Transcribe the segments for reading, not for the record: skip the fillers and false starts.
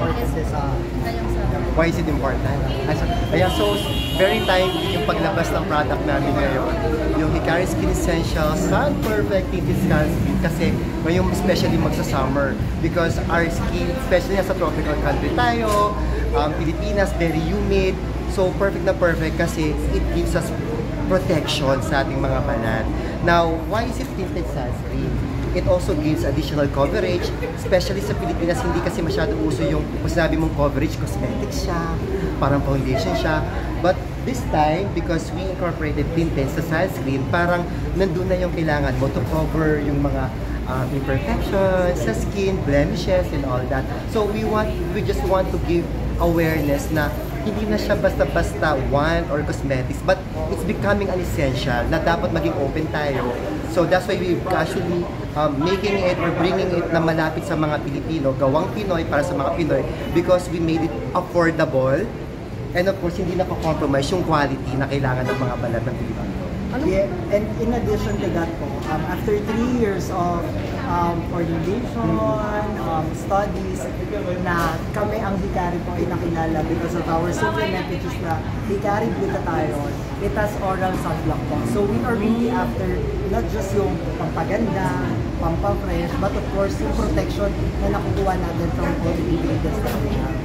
important sa Why is it important? Ayan, so very timely yung paglabas ng product namin ngayon. Yung Hikari Skin Essentials Sun Perfect Tinted Sunscreen kasi ngayong especially magsa-summer because our skin, especially sa tropical country tayo, Pilipinas, very humid. So perfect na perfect kasi it gives us protection sa ating mga balat. Now, why is it tinted sunscreen? It also gives additional coverage, especially sa Pilipinas, hindi kasi masyado uso yung masasabi mong coverage, cosmetics siya, parang foundation siya. But this time, because we incorporated tinted sa sunscreen, parang nandun na yung kailangan mo to cover yung mga imperfections sa skin, blemishes, and all that. So we just want to give awareness na hindi na siya basta-basta want or cosmetics, but it's becoming an essential na dapat maging open tayo. So that's why we actually making it or bringing it na malapit sa mga Pilipino, gawang Pinoy para sa mga Pinoy because we made it affordable and of course hindi nako-compromise yung quality na kailangan ng mga balat ng Pilipino. Yeah, and in addition to that po, after 3 years of coordination, studies, na kami ang Hikari po ay nakilala because of our supplement which is the Hikari Glutathione. It has oral sunblock po. So we are really after not just yung pampaganda, pampafresh, but of course yung protection na nakukuha natin from all the ingredients that we have.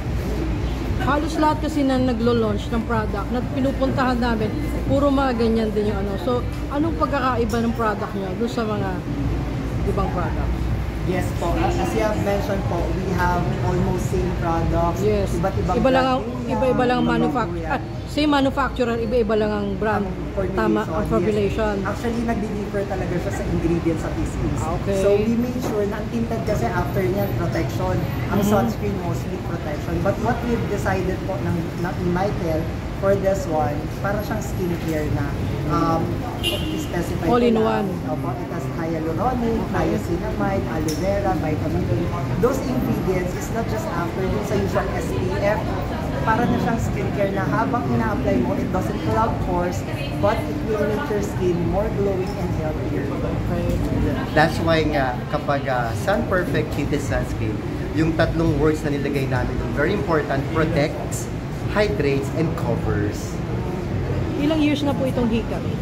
Halos lahat kasi na naglo-launch ng product na pinupuntahan namin, puro mga ganyan din yung ano. So, anong pagkakaiba ng product nyo doon sa mga ibang products? Yes po, as you have mentioned po, we have almost same products. Yes. Iba't-ibang Iba-iba lang manufacturer. Same manufacturer, iba-iba lang ang brand. Tama, ang formulation. Yes. Actually, nagdi-differ talaga siya sa ingredients sa pieces. Okay. So, we made sure na ang tinted kasi after niyan, protection. Ang sunscreen mostly protection. But what we've decided po ng Michael, for this one, para siyang skincare na specified all in na, one. It has hyaluronic, niacinamide, aloe vera, vitamin E. Those ingredients is not just after yung sa usual SPF, para na siyang skincare na habang ina-apply mo, it doesn't clog pores, but it will make your skin more glowing and healthier. That's why nga kapag Sun Perfect Tinted Sunscreen, yung tatlong words na nilagay namin, very important, protects, hydrates, and covers. Ilang years na po itong Hikari?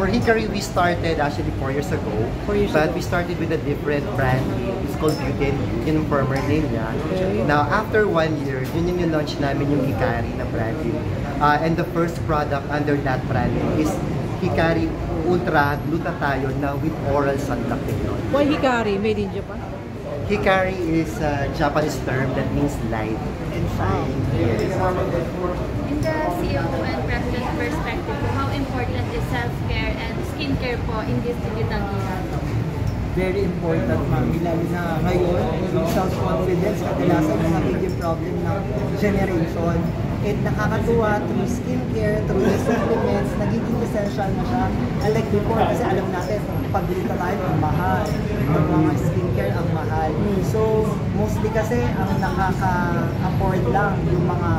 For Hikari, we started actually 4 years ago. 4 years but ago. we started with a different brand. It's called Beauty and You, yung former name niya. Okay. Now, after 1 year, yun yung launch namin yung Hikari na branding. And the first product under that branding is Hikari Ultra Glutathione na with oral sunblock technology. Why Hikari? Made in Japan? Hikari is a Japanese term that means light and shine. Yes. In the CEO and President perspective, how important is self-care and skincare po in this digital era? Very important, ma'am. Lalo na ngayon, yung self-confidence, kadalasan na nagiging problem ng generation. And nakakatuwa through skincare, through the supplements, nagiging essential na siya. Unlike before, kasi alam natin, pag-lita tayo, ang mahal. Pag mga skincare, ang mahal. So, mostly kasi, ang nakaka-afford lang yung mga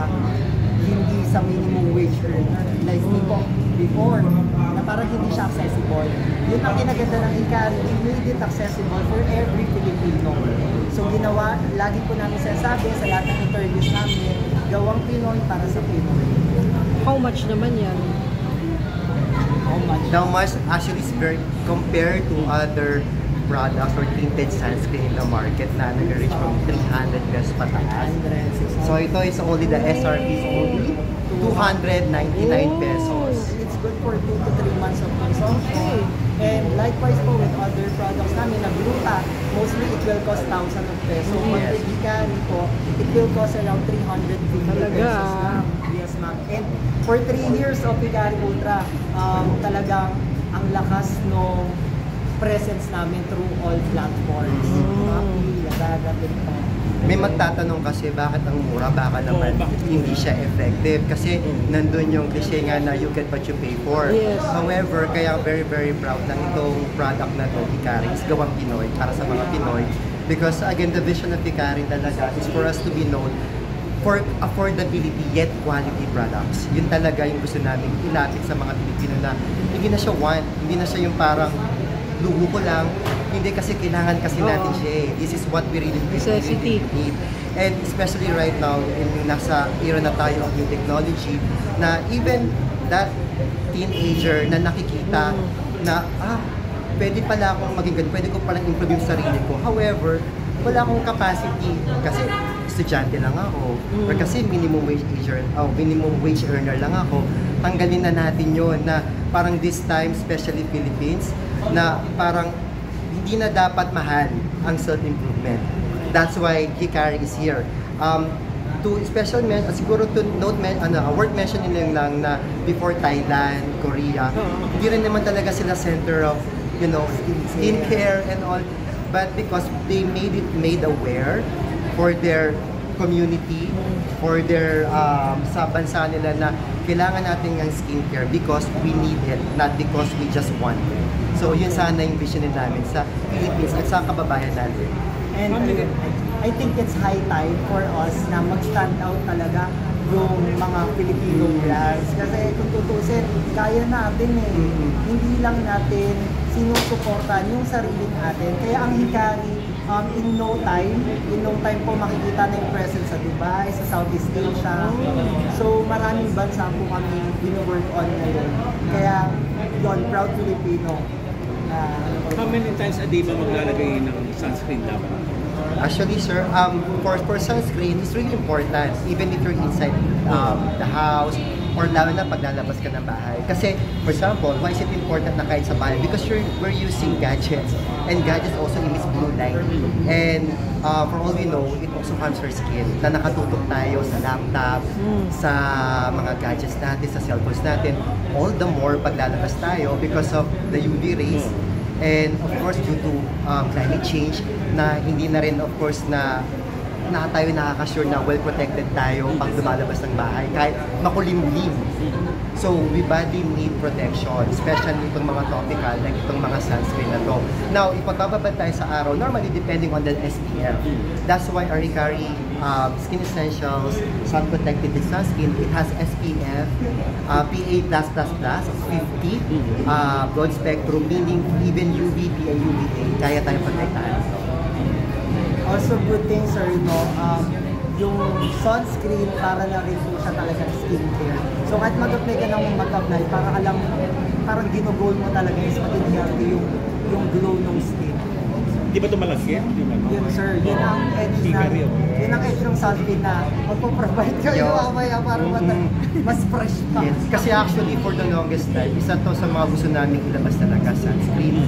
hindi sa minimum wage earner. Like before, na parang hindi siya accessible. Yun ang kinaganda ng Hikari, we made it accessible for every Filipino. So ginawa, lagi po namin sinasabi sa lahat ng interviews namin, gawang Pinoy para sa Pinoy. How much naman yan? How much actually is very compared to other products or tinted sunscreen in the market na nag-reach from 300 pesos pataas. So ito is only the SRP is only 299 pesos. It's good for 2 to 3 months of consumption. And likewise po with other products namin na Gluta, mostly it will cost thousands of pesos. But with Hikari po, it will cost around 350 pesos lang. Yes, ma'am. And for 3 years of Hikari Ultra, talagang ang lakas no presence namin through all platforms. Shopee, Lazada, TikTok. May magtatanong kasi bakit ang mura, baka naman hindi siya effective kasi nandun yung cliche nga na you get what you pay for. Yes. However, kaya very very proud ng itong product na to, Hikari, is gawang Pinoy para sa mga Pinoy. Because again, the vision of Hikari talaga is for us to be known for affordability yet quality products. Yun talaga yung gusto namin ilapit sa mga Pilipino na hindi na siya want, hindi na siya yung parang luho ko lang. Hindi kasi kailangan kasi natin siya eh. This is what we really Necessity. need. And especially right now, nasa era na tayo of new technology, na even that teenager na nakikita na, pwede pala akong maging ganito, pwede ko palang improve yung sarili ko. However, wala akong capacity kasi estudyante lang ako or kasi minimum wage earner lang ako. Tanggalin na natin yon na parang this time, especially Philippines, na parang hindi na dapat mahal ang self-improvement. That's why Hikari is here. To special siguro to note a word mention nila lang na before Thailand, Korea, hindi rin naman talaga sila center of, you know, skincare and all, but because they made aware for their community, for their sa bansa nila na kailangan natin ng skincare because we need it, not because we just want it. So yun sana yung vision namin sa Philippines at sa kababayan natin. And I think it's high time for us na mag-stand out talaga yung mga Filipino brands. Kasi kung tutusin, kaya natin eh. Hindi lang natin sinusuportan yung sarili natin. Kaya ang Hikari, in no time po makikita na yung presence sa Dubai, sa Southeast Asia. So maraming bansa po kami work on ngayon. Kaya yun, proud Filipino. How many times a day ba maglalagay ng sunscreen dapat? Actually, sir, for sunscreen, it's really important, even if you're inside the house, or lalo na pag lalabas ka ng bahay. Kasi, for example, why is it important na kahit sa bahay? Because we're using gadgets, and gadgets also emits blue light. And for all we know, it also harms our skin, na nakatutok tayo sa laptop, sa mga gadgets natin, sa cellphones natin. All the more pag lalabas tayo because of the UV rays, and of course due to climate change na hindi na rin of course na tayo nakaka-sure na well protected tayo pag lumalabas ng bahay kahit makulimlim. So we badly need protection, especially itong mga topical like itong mga sunscreen na to. Now, ipagbababad tayo sa araw, normally depending on the SPF. That's why our Hikari Skin Essentials Sun Protected Sunscreen, it has SPF PA+++, 50, broad spectrum, meaning even UVB and UVA, kaya tayo protektahan. Also good thing, sir, yung sunscreen para na rin po siya talagang skincare. So kahit mag-apply ka ng mag-apply, parang ginugol mo talaga is maging healthy yung glow ng skin. Di ba ito malagkit? Yun, sir, yun ang edge ng sunscreen na magpo-provide kayo mamaya para mas fresh pa. Yes. Kasi actually for the longest time, isa to sa mga gusto namin ilabas talaga sunscreen.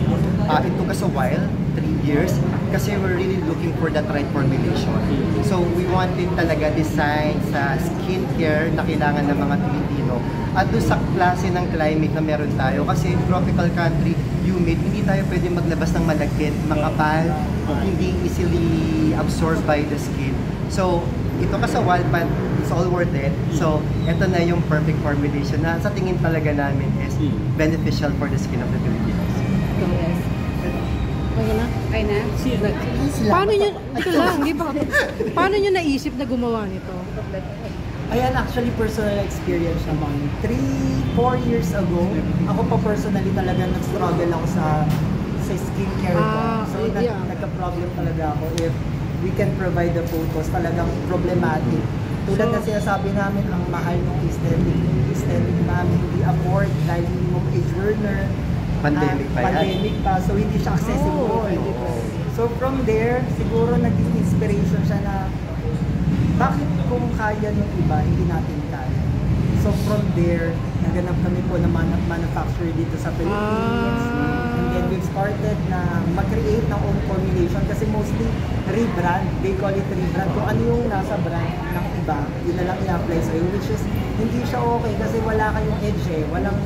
It took us a while, 3 years, kasi we're really looking for that right formulation. So we wanted talaga design sa skincare na kailangan ng mga Pilipino. At doon sa klase ng climate na meron tayo, kasi tropical country, humid, hindi tayo pwede maglabas ng malagkit, makapal, hindi easily absorbed by the skin. So ito ka sa wild pan, it's all worth it. So ito na yung perfect formulation na sa tingin talaga namin is beneficial for the skin of the Filipinos. Okay na? Paano nyo naisip na gumawa nito? Ayan, actually personal experience naman. 3-4 years ago, ako pa personally talaga nag-struggle ako sa skincare ko. So nagka-problem talaga ako. If we can provide the photos, talagang problematic. Tulad na sinasabi namin, ang mahal ng aesthetic namin, hindi afford dahil minimum age earner. Pandemic pa, so hindi siya accessible. So from there, siguro naging inspiration siya na bakit kung kaya ng iba, hindi natin kaya. So from there, naganap kami po na manufacturer dito sa Philippines. And then we've started na mag-create ng own formulation kasi mostly rebrand. They call it rebrand. Kung ano yung nasa brand ng iba, yun na lang i-apply sa'yo. Which is, hindi siya okay kasi wala kayong edge eh. Walang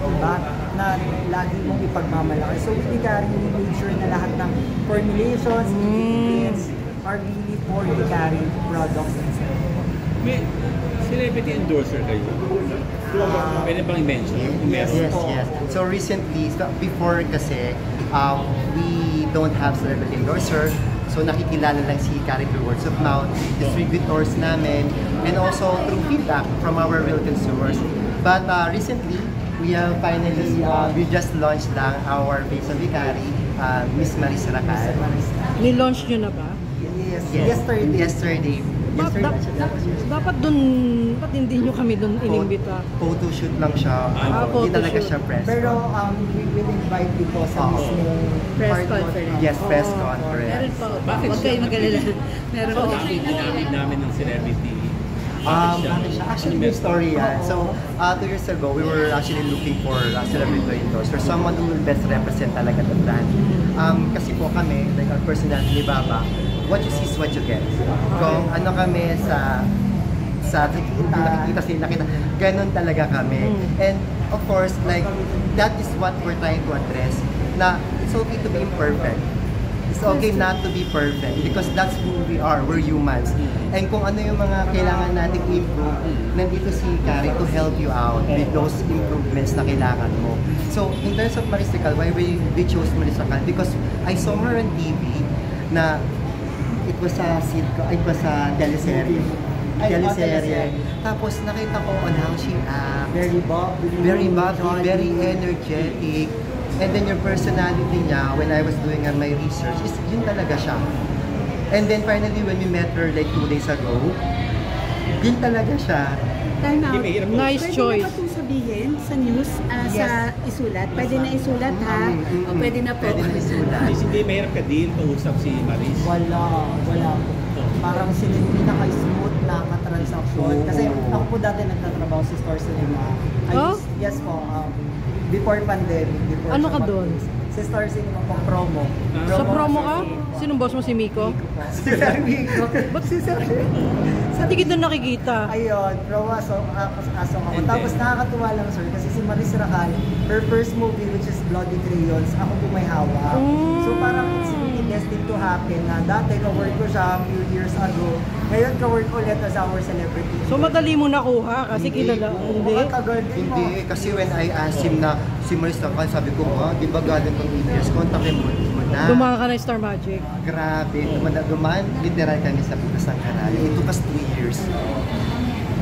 iba na lagi mong ipagmamalaki. So with Hikari, we made sure na lahat ng formulations, ingredients, are really for Hikari products and services. May celebrity endorser kayo? Pwede bang i-mention? Yes. So recently, before kasi, we don't have celebrity endorser. So nakikilala lang si Hikari through words of mouth, distributors namin, and also through feedback from our real consumers. But recently, we have finally, we just launched lang our base of Hikari. Miss Maris Racal. Ni-launch nyo na ba? Yes, Yes. yesterday. Dapat dun, ba't hindi nyo kami dun inimbita? Photo shoot lang siya. photo Hindi talaga shoot. siya press. Pero we will invite you po sa Oo. mismong Press part conference. Yes, press Oo. conference. Meron po. Bakit Huwag kayo mag-alala. Meron po. Bakit ginamit namin ng celebrity? Bakit siya? Actually, may story yan. So, 2 years ago, we were actually looking for a celebrity to endorse or someone who will best represent talaga the brand. Kasi po kami, like our personality ni Baba, what you see is what you get. Kung ano kami sa nakikita, ganun talaga kami. And of course, like, that is what we're trying to address, na it's okay to be imperfect. It's okay not to be perfect because that's who we are. We're humans. And kung ano yung mga kailangan nating improve, nandito si Kari to help you out with those improvements na kailangan mo. So, in terms of Maris Racal, why we chose Maris Racal? Because I saw her on TV na it was a sitcom, it was a teleserye. Tapos nakita ko on how she acts. Very bubbly, jolly. Very energetic. And then your personality niya, when I was doing my research, is yun talaga siya. And then finally, when we met her like 2 days ago, yun talaga siya. Time out. Hindi, mahirap po. Nice Pwede choice. na ba itong sabihin sa news, sa isulat? Pwede na isulat ha? O pwede na po. Pwede na isulat. Hindi mahirap ka din kausap si Maris. Wala po. Parang sila yung pinaka-smooth na katransaksyon. Kasi ako po dati nagtatrabaho sa Star Cinema. Oh? Yes po. Before pandemic. Ano ka doon? Sa Star Cinema pang promo. Sa promo ka? Sinong boss mo, si Miko? Si Sir Miko. Ba't si Sir Hindi kita nakikita. Ayun, promo asong ako. Tapos nakakatuwa lang sir kasi si Maris Racal, her first movie which is Bloody Crayons, ako po may hawak. So parang it's really destined to happen na dati ka-work ko siya a few years ago. Ngayon ka-work ulit as our celebrity. So madali mo nakuha kasi kilala. Hindi. Matagal din mo. Hindi, kasi when I asked him na si Maris Racal, sabi ko, di ba galing kang EBS, kontakin mo na. Dumaan ka na Star Magic. Grabe, dumaan literal kami sa bukas ng kanal. It took us 2 years.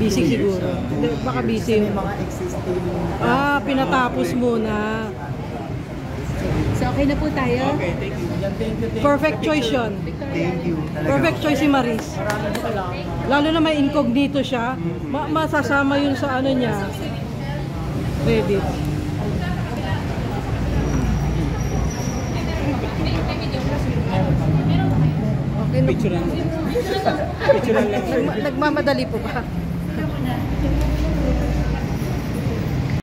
Busy siguro. Hindi, baka Kasi busy. may mga existing Pinatapos muna. So okay na po tayo? Okay, thank you. Perfect choice yun. Thank you. Talaga. Perfect choice si Maris. maraming salamat. Lalo na may incognito siya, masasama yun sa ano niya. Reddit. Okay, Picture lang. Picture lang. nagmamadali po ba?